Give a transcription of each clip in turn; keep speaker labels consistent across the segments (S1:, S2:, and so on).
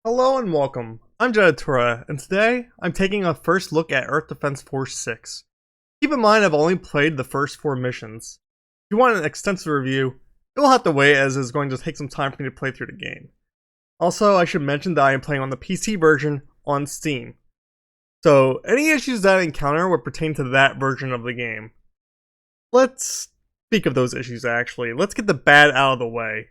S1: Hello and welcome. I'm Jadatura, and today I'm taking a first look at Earth Defense Force 6. Keep in mind I've only played the first 4 missions. If you want an extensive review, you'll have to wait as it's going to take some time for me to play through the game. Also, I should mention that I am playing on the PC version on Steam. So, any issues that I encounter would pertain to that version of the game. Let's speak of those issues actually. Let's get the bad out of the way.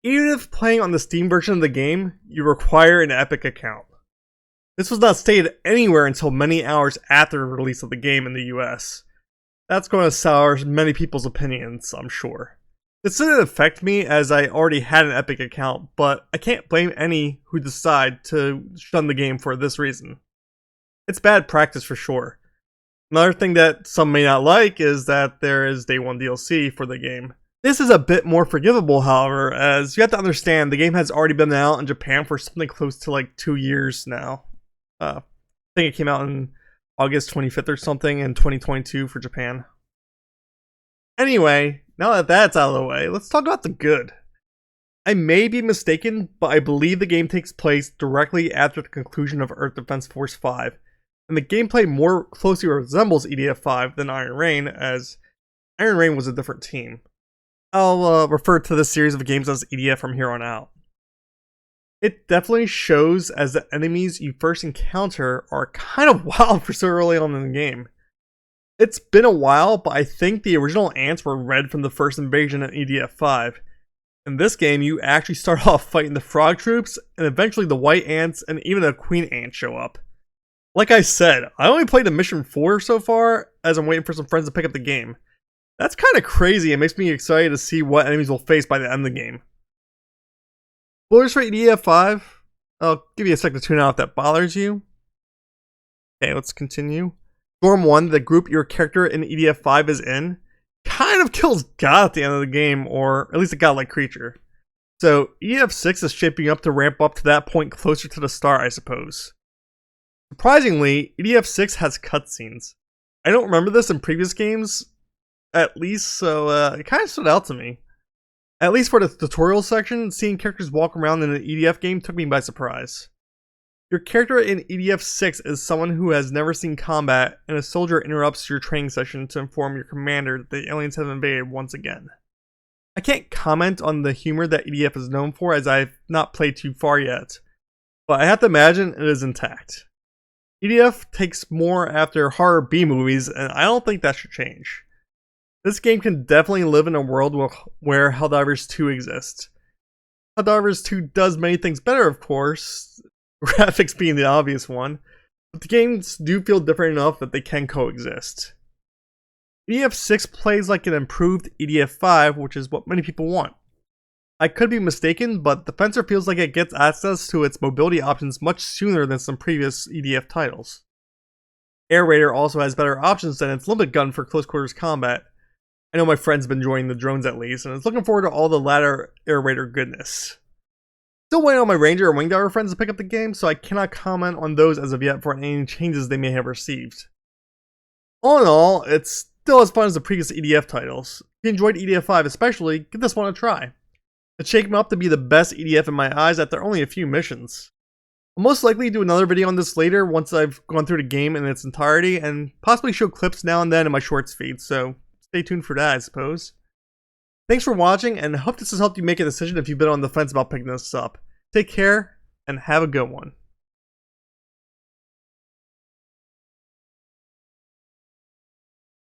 S1: Even if playing on the Steam version of the game, you require an Epic account. This was not stated anywhere until many hours after the release of the game in the US. That's going to sour many people's opinions, I'm sure. This didn't affect me as I already had an Epic account, but I can't blame any who decide to shun the game for this reason. It's bad practice for sure. Another thing that some may not like is that there is Day 1 DLC for the game. This is a bit more forgivable, however, as you have to understand the game has already been out in Japan for something close to like 2 years now. I think it came out in August 25th or something in 2022 for Japan. Anyway, now that that's out of the way, let's talk about the good. I may be mistaken, but I believe the game takes place directly after the conclusion of Earth Defense Force 5, and the gameplay more closely resembles EDF 5 than Iron Rain, as Iron Rain was a different team. I'll refer to this series of games as EDF from here on out. It definitely shows as the enemies you first encounter are kind of wild for so early on in the game. It's been a while, but I think the original ants were red from the first invasion in EDF 5. In this game, you actually start off fighting the frog troops, and eventually the white ants and even a queen ant show up. Like I said, I only played the mission 4 so far, as I'm waiting for some friends to pick up the game. That's kind of crazy and makes me excited to see what enemies we'll face by the end of the game. Spoilers for EDF 5? I'll give you a second to tune out if that bothers you. Okay, let's continue. Storm 1, the group your character in EDF 5 is in, kind of kills God at the end of the game, or at least a godlike creature. So EDF 6 is shaping up to ramp up to that point closer to the start, I suppose. Surprisingly, EDF 6 has cutscenes. I don't remember this in previous games, at least, so it kind of stood out to me. At least for the tutorial section, seeing characters walk around in an EDF game took me by surprise. Your character in EDF 6 is someone who has never seen combat, and a soldier interrupts your training session to inform your commander that the aliens have invaded once again. I can't comment on the humor that EDF is known for as I've not played too far yet, but I have to imagine it is intact. EDF takes more after horror B movies, and I don't think that should change. This game can definitely live in a world where Helldivers 2 exists. Helldivers 2 does many things better, of course, graphics being the obvious one, but the games do feel different enough that they can coexist. EDF 6 plays like an improved EDF 5, which is what many people want. I could be mistaken, but Defensor feels like it gets access to its mobility options much sooner than some previous EDF titles. Air Raider also has better options than its limit gun for close quarters combat. I know my friend's been enjoying the drones at least, and is looking forward to all the latter Air Raider goodness. Still waiting on my Ranger and Wingdiver friends to pick up the game, so I cannot comment on those as of yet for any changes they may have received. All in all, it's still as fun as the previous EDF titles. If you enjoyed EDF 5 especially, give this one a try. It's shaping up to be the best EDF in my eyes after only a few missions. I'll most likely do another video on this later once I've gone through the game in its entirety, and possibly show clips now and then in my shorts feed, so stay tuned for that, I suppose. Thanks for watching, and I hope this has helped you make a decision if you've been on the fence about picking this up. Take care, and have a good one.